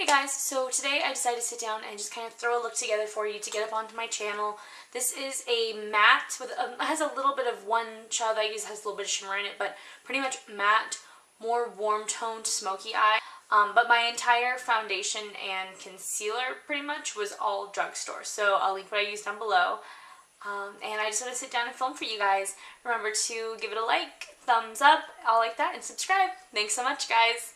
Hey guys, so today I decided to sit down and just kind of throw a look together for you to get up onto my channel. This is a matte with has a little bit of one shadow that I use, has a little bit of shimmer in it, but pretty much matte, more warm toned smoky eye. But my entire foundation and concealer pretty much was all drugstore, so I'll link what I used down below. And I just want to sit down and film for you guys. Remember to give it a like, thumbs up, all like that, and subscribe. Thanks so much, guys.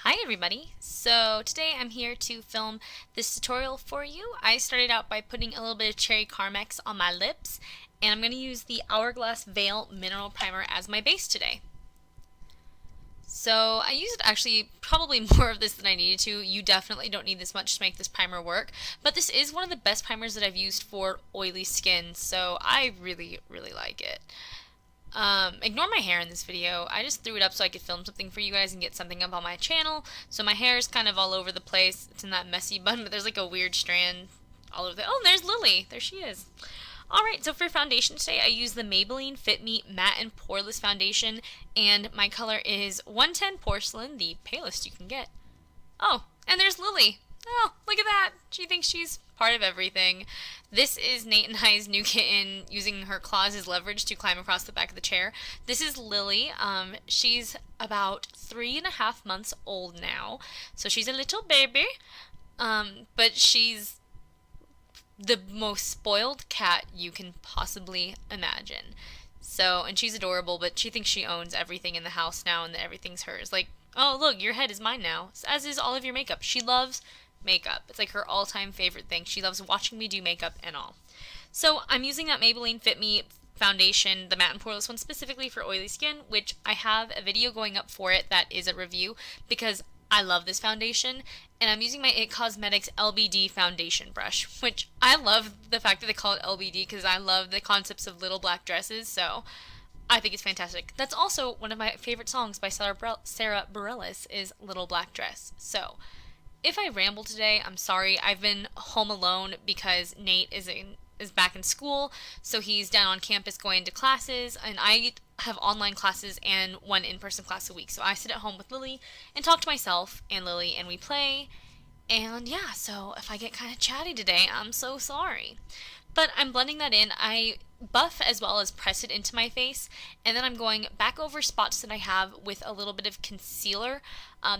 Hi everybody, so today I'm here to film this tutorial for you. I started out by putting a little bit of cherry Carmex on my lips, and I'm going to use the Hourglass Veil Mineral Primer as my base today. So I used actually probably more of this than I needed to. You definitely don't need this much to make this primer work, but this is one of the best primers that I've used for oily skin, so I really like it. Ignore my hair in this video. I just threw it up so I could film something for you guys and get something up on my channel. So my hair is kind of all over the place. It's in that messy bun, but there's like a weird strand all over oh, there's Lily. There she is. Alright, so for foundation today, I use the Maybelline FitMe Matte & Poreless Foundation, and my color is 110 Porcelain, the palest you can get. Oh, and there's Lily. Oh, look at that. She thinks she's part of everything. This is Nate and I's new kitten using her claws as leverage to climb across the back of the chair. This is Lily. She's about 3.5 months old now, so she's a little baby, but she's the most spoiled cat you can possibly imagine. So, and she's adorable, but she thinks she owns everything in the house now and that everything's hers. Like, oh look, your head is mine now, as is all of your makeup. She loves makeup. It's like her all-time favorite thing. She loves watching me do makeup and all. So I'm using that Maybelline Fit Me foundation, the Matte & Poreless one, specifically for oily skin, which I have a video going up for it that is a review because I love this foundation, and I'm using my IT Cosmetics LBD foundation brush, which I love the fact that they call it LBD because I love the concepts of little black dresses, so I think it's fantastic. That's also one of my favorite songs by Sarah Bareilles is Little Black Dress. So if I ramble today, I'm sorry. I've been home alone because Nate is back in school, so he's down on campus going to classes, and I have online classes and one in-person class a week. So I sit at home with Lily and talk to myself and Lily, and we play. And yeah, so if I get kind of chatty today, I'm so sorry. But I'm blending that in. I buff as well as press it into my face, and then I'm going back over spots that I have with a little bit of concealer.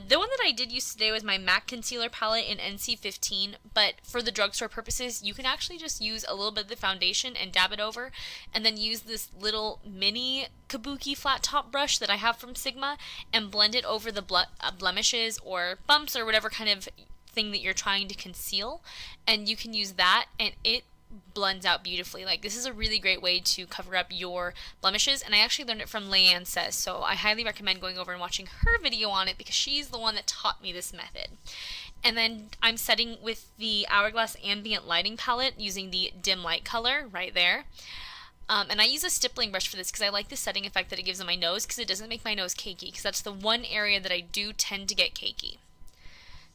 The one that I did use today was my MAC concealer palette in NC15, but for the drugstore purposes, you can actually just use a little bit of the foundation and dab it over, and then use this little mini kabuki flat top brush that I have from Sigma and blend it over the blemishes or bumps or whatever kind of thing that you're trying to conceal, and you can use that, and it blends out beautifully. Like, this is a really great way to cover up your blemishes, and I actually learned it from Leanne Says, so I highly recommend going over and watching her video on it because she's the one that taught me this method. And then I'm setting with the Hourglass Ambient lighting palette using the dim light color right there. And I use a stippling brush for this because I like the setting effect that it gives on my nose because it doesn't make my nose cakey, because that's the one area that I do tend to get cakey.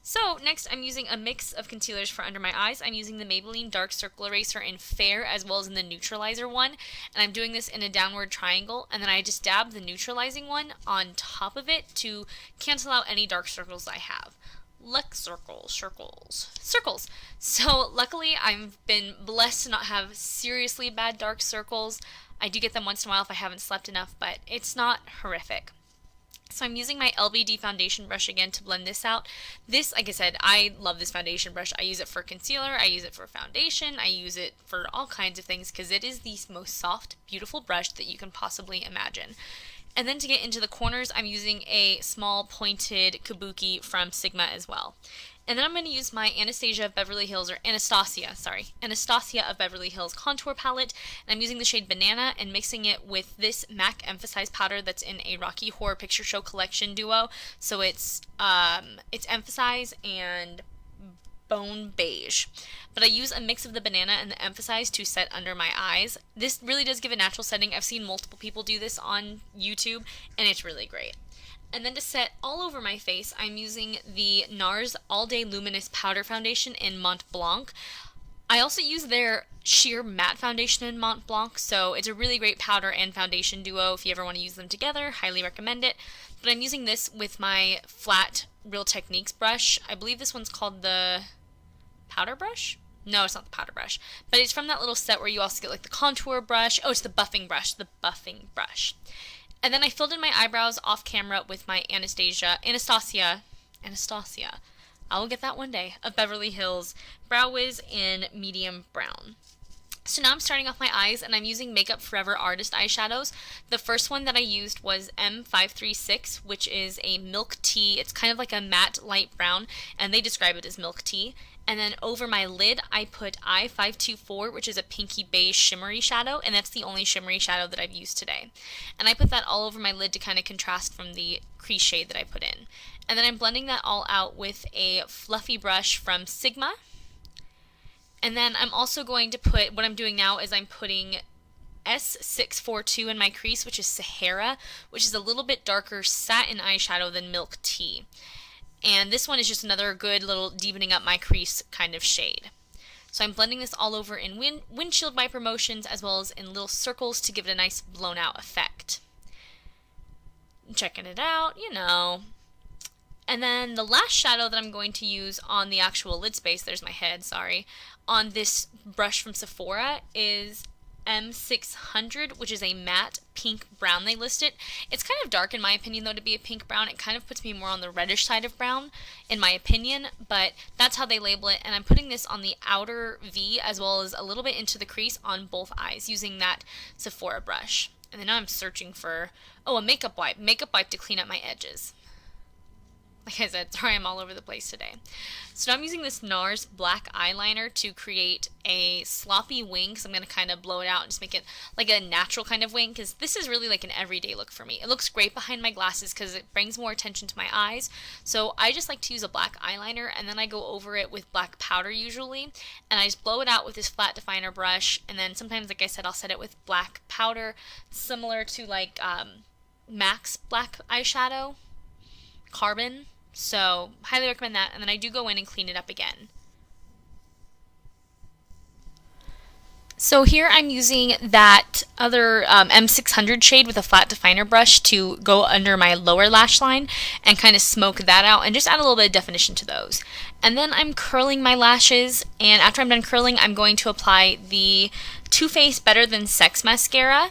So next I'm using a mix of concealers for under my eyes. I'm using the Maybelline Dark Circle Eraser in Fair as well as in the Neutralizer one, and I'm doing this in a downward triangle, and then I just dab the neutralizing one on top of it to cancel out any dark circles I have. Circles. So luckily I've been blessed to not have seriously bad dark circles. I do get them once in a while if I haven't slept enough, but it's not horrific. So I'm using my LBD foundation brush again to blend this out. This, like I said, I love this foundation brush. I use it for concealer, I use it for foundation, I use it for all kinds of things because it is the most soft, beautiful brush that you can possibly imagine. And then to get into the corners, I'm using a small pointed kabuki from Sigma as well. And then I'm going to use my Anastasia of Beverly Hills, or Anastasia of Beverly Hills contour palette, and I'm using the shade Banana and mixing it with this MAC Emphasize powder that's in a Rocky Horror Picture Show collection duo. So it's Emphasize and Bone Beige. But I use a mix of the Banana and the Emphasize to set under my eyes. This really does give a natural setting. I've seen multiple people do this on YouTube, and it's really great. And then to set all over my face, I'm using the NARS All Day Luminous Powder Foundation in Mont Blanc. I also use their sheer matte foundation in Mont Blanc, so it's a really great powder and foundation duo. If you ever want to use them together, highly recommend it. But I'm using this with my flat Real Techniques brush. I believe this one's called the powder brush? No, it's not the powder brush. But it's from that little set where you also get like the contour brush. Oh, it's the buffing brush. The buffing brush. And then I filled in my eyebrows off camera with my Anastasia. I will get that one day. Of Beverly Hills Brow Wiz in medium brown. So now I'm starting off my eyes, and I'm using Makeup Forever Artist eyeshadows. The first one that I used was M536, which is a milk tea. It's kind of like a matte light brown, and they describe it as milk tea. And then over my lid, I put I524, which is a pinky beige shimmery shadow, and that's the only shimmery shadow that I've used today. And I put that all over my lid to kind of contrast from the crease shade that I put in. And then I'm blending that all out with a fluffy brush from Sigma. And then I'm also going to put, what I'm doing now is I'm putting S642 in my crease, which is Sahara, which is a little bit darker satin eyeshadow than Milk Tea. And this one is just another good little deepening up my crease kind of shade. So I'm blending this all over in windshield wiper motions as well as in little circles to give it a nice blown out effect. Checking it out, you know. And then the last shadow that I'm going to use on the actual lid space, there's my head, sorry, on this brush from Sephora is M600, which is a matte pink brown they listed. It's kind of dark in my opinion though to be a pink brown. It kind of puts me more on the reddish side of brown in my opinion, but that's how they label it. And I'm putting this on the outer V as well as a little bit into the crease on both eyes using that Sephora brush. And then now I'm searching for, a makeup wipe to clean up my edges. Like I said, sorry I'm all over the place today. So now I'm using this NARS black eyeliner to create a sloppy wing, because I'm going to kind of blow it out and just make it like a natural kind of wing, because this is really like an everyday look for me. It looks great behind my glasses because it brings more attention to my eyes. So I just like to use a black eyeliner, and then I go over it with black powder usually, and I just blow it out with this flat definer brush, and then sometimes, like I said, I'll set it with black powder, similar to like MAC's black eyeshadow, Carbon. So highly recommend that, and then I do go in and clean it up again. So here I'm using that other M600 shade with a flat definer brush to go under my lower lash line and kind of smoke that out and just add a little bit of definition to those. And then I'm curling my lashes, and after I'm done curling, I'm going to apply the Too Faced Better Than Sex mascara.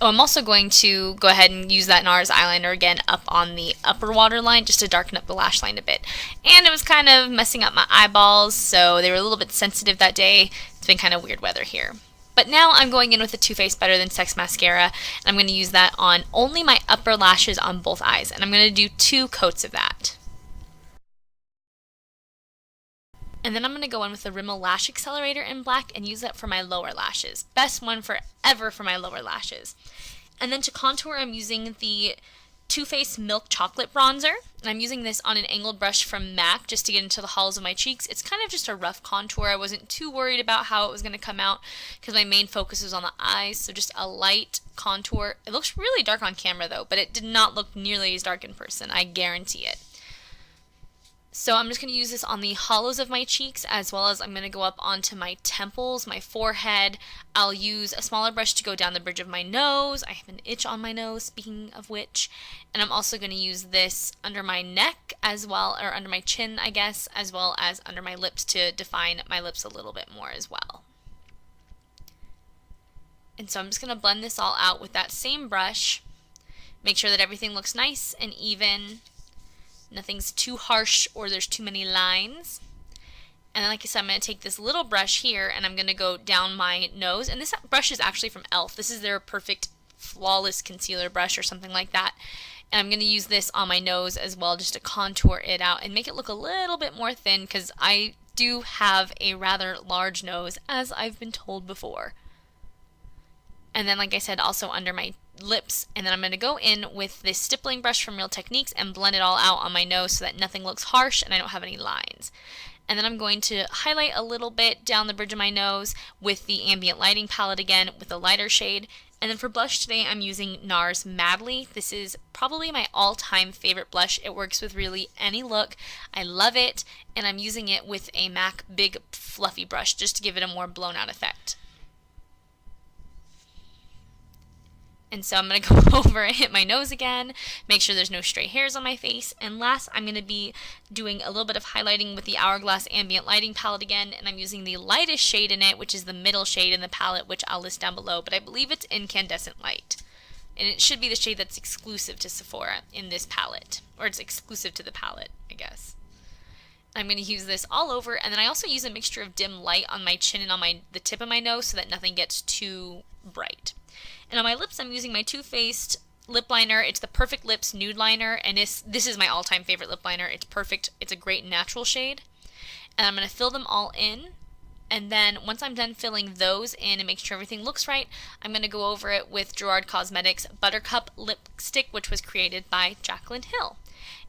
Oh, I'm also going to go ahead and use that NARS eyeliner again up on the upper waterline just to darken up the lash line a bit. And it was kind of messing up my eyeballs, so they were a little bit sensitive that day. It's been kind of weird weather here. But now I'm going in with the Too Faced Better Than Sex mascara, and I'm going to use that on only my upper lashes on both eyes. And I'm going to do 2 coats of that. And then I'm going to go in with the Rimmel Lash Accelerator in black and use that for my lower lashes. Best one forever for my lower lashes. And then to contour, I'm using the Too Faced Milk Chocolate Bronzer. And I'm using this on an angled brush from MAC just to get into the hollows of my cheeks. It's kind of just a rough contour. I wasn't too worried about how it was going to come out because my main focus was on the eyes. So just a light contour. It looks really dark on camera though, but it did not look nearly as dark in person. I guarantee it. So I'm just going to use this on the hollows of my cheeks, as well as I'm going to go up onto my temples, my forehead. I'll use a smaller brush to go down the bridge of my nose. I have an itch on my nose, speaking of which. And I'm also going to use this under my neck as well, or under my chin, I guess, as well as under my lips to define my lips a little bit more as well. And so I'm just going to blend this all out with that same brush. Make sure that everything looks nice and even. Nothing's too harsh or there's too many lines. And then, like I said, I'm going to take this little brush here and I'm going to go down my nose. And this brush is actually from e.l.f. This is their perfect flawless concealer brush or something like that. And I'm going to use this on my nose as well just to contour it out and make it look a little bit more thin because I do have a rather large nose, as I've been told before. And then, like I said, also under my lips, and then I'm going to go in with this stippling brush from Real Techniques and blend it all out on my nose so that nothing looks harsh and I don't have any lines. And then I'm going to highlight a little bit down the bridge of my nose with the Ambient lighting palette again with a lighter shade, And then for blush today, I'm using NARS Madly. This is probably my all-time favorite blush. It works with really any look. I love it, and I'm using it with a MAC big fluffy brush just to give it a more blown out effect. And so I'm going to go over and hit my nose again, make sure there's no stray hairs on my face. And last, I'm going to be doing a little bit of highlighting with the Hourglass Ambient Lighting Palette again. And I'm using the lightest shade in it, which is the middle shade in the palette, which I'll list down below. But I believe it's Incandescent Light. And it should be the shade that's exclusive to Sephora in this palette. Or it's exclusive to the palette, I guess. I'm going to use this all over. And then I also use a mixture of dim light on my chin and on the tip of my nose so that nothing gets too bright. And on my lips, I'm using my Too Faced lip liner. It's the Perfect Lips Nude Liner, and this is my all-time favorite lip liner. It's perfect. It's a great natural shade. And I'm going to fill them all in, and then once I'm done filling those in and make sure everything looks right, I'm going to go over it with Gerard Cosmetics Buttercup Lipstick, which was created by Jaclyn Hill.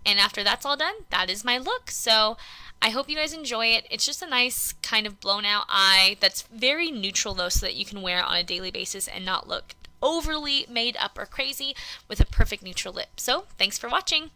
And after that's all done, that is my look. So I hope you guys enjoy it. It's just a nice kind of blown out eye that's very neutral though, so that you can wear it on a daily basis and not look overly made up or crazy, with a perfect neutral lip. So thanks for watching.